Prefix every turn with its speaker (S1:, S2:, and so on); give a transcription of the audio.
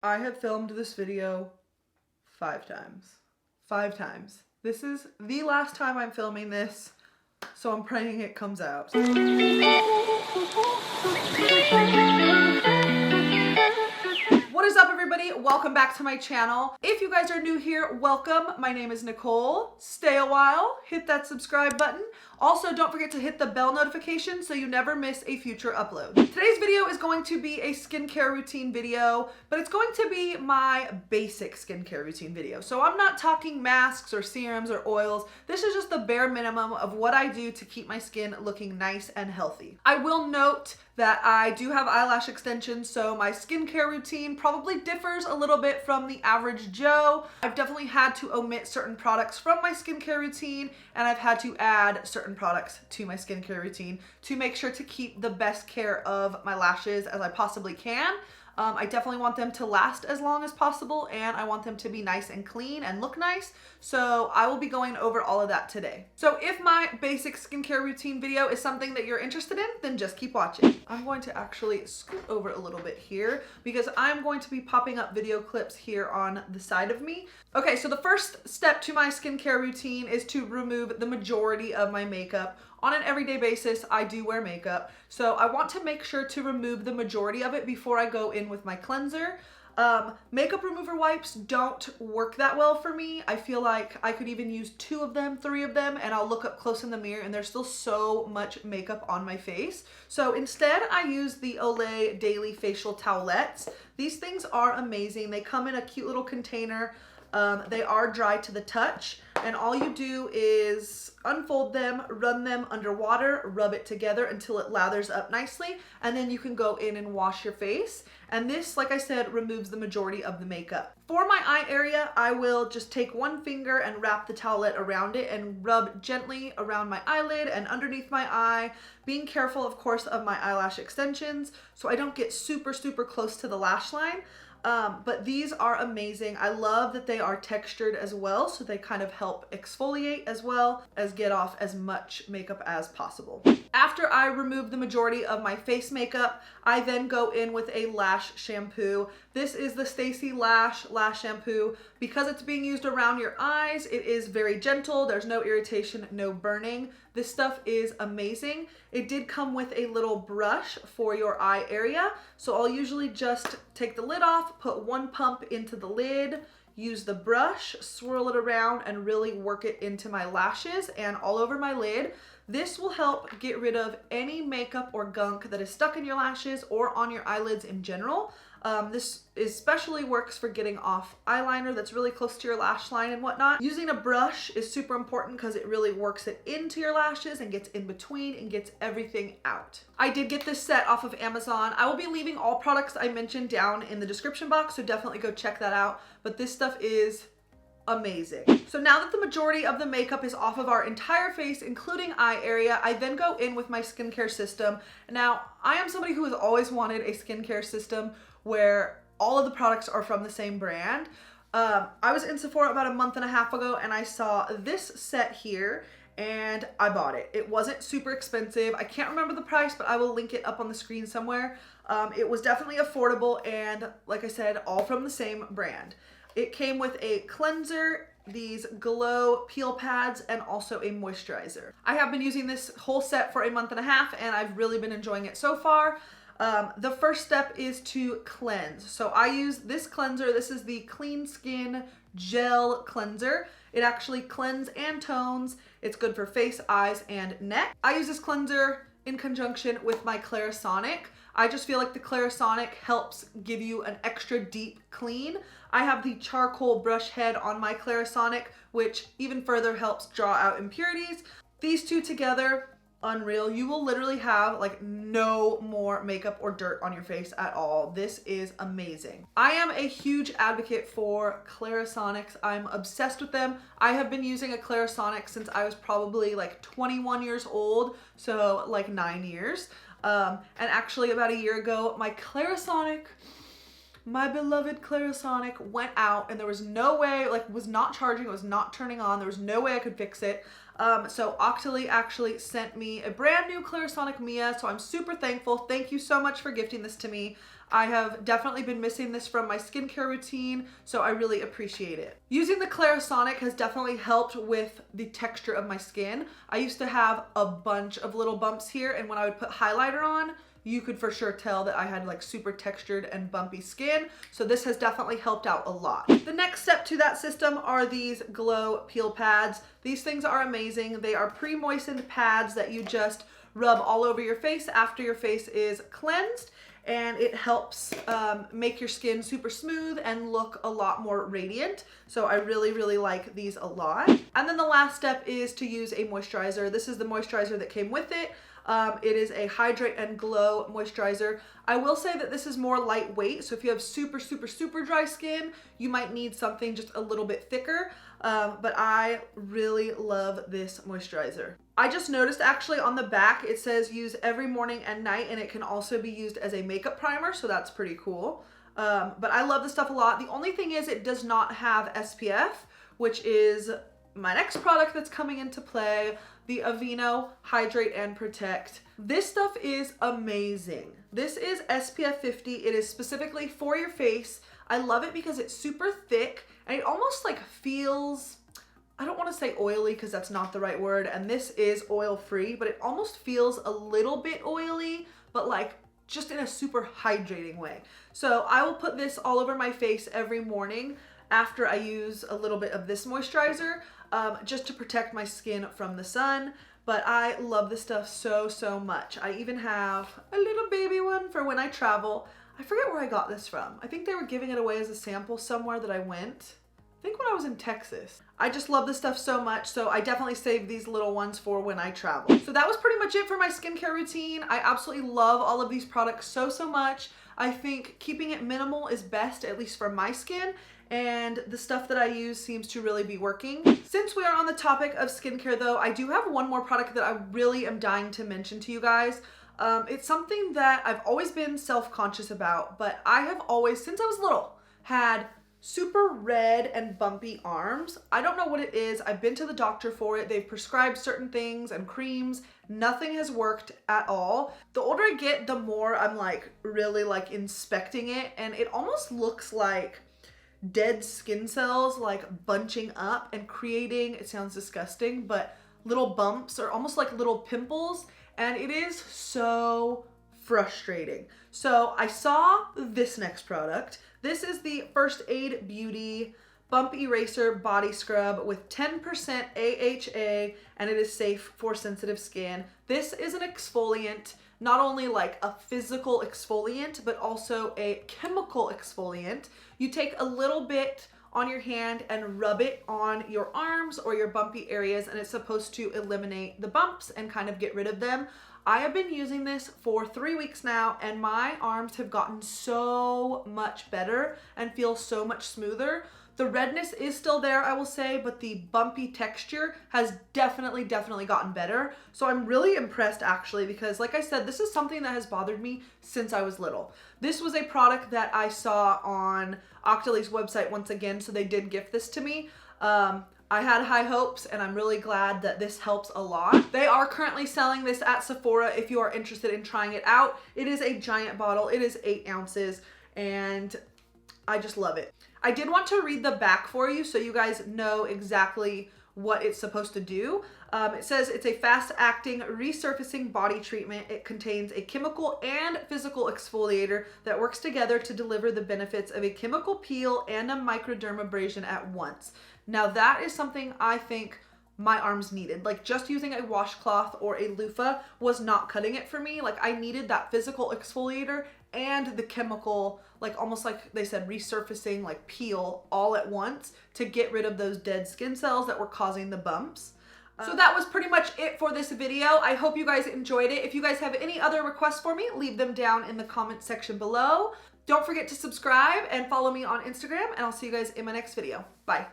S1: I have filmed this video 5 times. 5 times. This is the last time I'm filming this, so I'm praying it comes out. What is up, everybody? Welcome back to my channel. If you guys are new here, welcome. My name is Nicole. Stay a while, hit that subscribe button. Also, don't forget to hit the bell notification so you never miss a future upload. Today's video is going to be a skincare routine video, but it's going to be my basic skincare routine video. So I'm not talking masks or serums or oils. This is just the bare minimum of what I do to keep my skin looking nice and healthy. I will note that I do have eyelash extensions, so my skincare routine probably differs a little bit from the average Joe. I've definitely had to omit certain products from my skincare routine, and I've had to add certain products to my skincare routine to make sure to keep the best care of my lashes as I possibly can. I definitely want them to last as long as possible, and I want them to be nice and clean and look nice. So I will be going over all of that today. So if my basic skincare routine video is something that you're interested in, then just keep watching. I'm going to actually scoot over a little bit here because I'm going to be popping up video clips here on the side of me. Okay, so the first step to my skincare routine is to remove the majority of my makeup. On an everyday basis, I do wear makeup, so I want to make sure to remove the majority of it before I go in with my cleanser. Makeup remover wipes don't work that well for me. I feel like I could even use 2 of them, 3 of them, and I'll look up close in the mirror and there's still so much makeup on my face. So instead, I use the Olay Daily Facial Towelettes. These things are amazing. They come in a cute little container. They are dry to the touch, and all you do is unfold them, run them under water, rub it together until it lathers up nicely, and then you can go in and wash your face. And this, like I said, removes the majority of the makeup. For my eye area, I will just take one finger and wrap the towelette around it and rub gently around my eyelid and underneath my eye, being careful, of course, of my eyelash extensions so I don't get super close to the lash line. But these are amazing. I love that they are textured as well, so they kind of help exfoliate as well as get off as much makeup as possible. After I remove the majority of my face makeup, I then go in with a lash shampoo. This is the Stacy Lash Shampoo. Because it's being used around your eyes, it is very gentle. There's no irritation, no burning. This stuff is amazing. It did come with a little brush for your eye area. So I'll usually just take the lid off, put 1 pump into the lid, use the brush, swirl it around, and really work it into my lashes and all over my lid. This will help get rid of any makeup or gunk that is stuck in your lashes or on your eyelids in general. This especially works for getting off eyeliner that's really close to your lash line and whatnot. Using a brush is super important because it really works it into your lashes and gets in between and gets everything out. I did get this set off of Amazon. I will be leaving all products I mentioned down in the description box, so definitely go check that out. But this stuff is amazing. So now that the majority of the makeup is off of our entire face, including eye area, I then go in with my skincare system. Now, I am somebody who has always wanted a skincare system where all of the products are from the same brand. I was in Sephora about a month and a half ago and I saw this set here and I bought it. It wasn't super expensive. I can't remember the price, but I will link it up on the screen somewhere. It was definitely affordable and, like I said, all from the same brand. It came with a cleanser, these glow peel pads, and also a moisturizer. I have been using this whole set for a month and a half and I've really been enjoying it so far. The first step is to cleanse. So I use this cleanser. This is the Clean Skin Gel Cleanser. It actually cleanses and tones. It's good for face, eyes, and neck. I use this cleanser in conjunction with my Clarisonic. I just feel like the Clarisonic helps give you an extra deep clean. I have the charcoal brush head on my Clarisonic, which even further helps draw out impurities. These two together, unreal. You will literally have like no more makeup or dirt on your face at all. This is amazing. I am a huge advocate for Clarisonics. I'm obsessed with them. I have been using a Clarisonic since I was probably like 21 years old, so like 9 years. And actually about a year ago, my Clarisonic, my beloved Clarisonic, went out and there was no way, like, was not charging, it was not turning on, there was no way I could fix it. So Octoly actually sent me a brand new Clarisonic Mia, so I'm super thankful. Thank you so much for gifting this to me. I have definitely been missing this from my skincare routine, so I really appreciate it. Using the Clarisonic has definitely helped with the texture of my skin. I used to have a bunch of little bumps here, and when I would put highlighter on, you could for sure tell that I had like super textured and bumpy skin. So this has definitely helped out a lot. The next step to that system are these glow peel pads. These things are amazing. They are pre-moistened pads that you just rub all over your face after your face is cleansed, and it helps make your skin super smooth and look a lot more radiant. So I really, really like these a lot. And then the last step is to use a moisturizer. This is the moisturizer that came with it. It is a Hydrate and Glow moisturizer. I will say that this is more lightweight, so if you have super, super, super dry skin, you might need something just a little bit thicker, but I really love this moisturizer. I just noticed actually on the back it says use every morning and night, and it can also be used as a makeup primer, so that's pretty cool. But I love this stuff a lot. The only thing is it does not have SPF, which is my next product that's coming into play, the Aveeno Hydrate and Protect. This stuff is amazing. This is SPF 50. It is specifically for your face. I love it because it's super thick and it almost like feels, I don't want to say oily because that's not the right word, and this is oil free, but it almost feels a little bit oily, but like just in a super hydrating way. So I will put this all over my face every morning after I use a little bit of this moisturizer, just to protect my skin from the sun. But I love this stuff so, so much. I even have a little baby one for when I travel. I forget where I got this from. I think they were giving it away as a sample somewhere that I went. I think when I was in Texas. I just love this stuff so much, so I definitely save these little ones for when I travel. So that was pretty much it for my skincare routine. I absolutely love all of these products so, so much. I think keeping it minimal is best, at least for my skin, and the stuff that I use seems to really be working. Since we are on the topic of skincare though, I do have one more product that I really am dying to mention to you guys. It's something that I've always been self-conscious about, but I have always, since I was little, had super red and bumpy arms. I don't know what it is. I've been to the doctor for it. They've prescribed certain things and creams. Nothing has worked at all. The older I get, the more I'm like really like inspecting it, and it almost looks like dead skin cells like bunching up and creating, it sounds disgusting, but little bumps or almost like little pimples, and it is so frustrating. So I saw this next product. This is the First Aid Beauty Bump Eraser Body Scrub with 10% AHA, and it is safe for sensitive skin. This is an exfoliant, not only like a physical exfoliant, but also a chemical exfoliant. You take a little bit on your hand and rub it on your arms or your bumpy areas, and it's supposed to eliminate the bumps and kind of get rid of them. I have been using this for 3 weeks now, and my arms have gotten so much better and feel so much smoother. The redness is still there, I will say, but the bumpy texture has definitely gotten better. So I'm really impressed actually, because like I said, this is something that has bothered me since I was little. This was a product that I saw on Octoly's website once again, so they did gift this to me. I had high hopes, and I'm really glad that this helps a lot. They are currently selling this at Sephora if you are interested in trying it out. It is a giant bottle. It is 8 ounces, and I just love it. I did want to read the back for you so you guys know exactly what it's supposed to do. It says it's a fast-acting resurfacing body treatment. It contains a chemical and physical exfoliator that works together to deliver the benefits of a chemical peel and a microdermabrasion at once. Now that is something I think my arms needed. Like just using a washcloth or a loofah was not cutting it for me. Like I needed that physical exfoliator and the chemical, like almost like they said, resurfacing, like peel all at once to get rid of those dead skin cells that were causing the bumps. So that was pretty much it for this video. I hope you guys enjoyed it. If you guys have any other requests for me, leave them down in the comment section below. Don't forget to subscribe and follow me on Instagram, and I'll see you guys in my next video. Bye.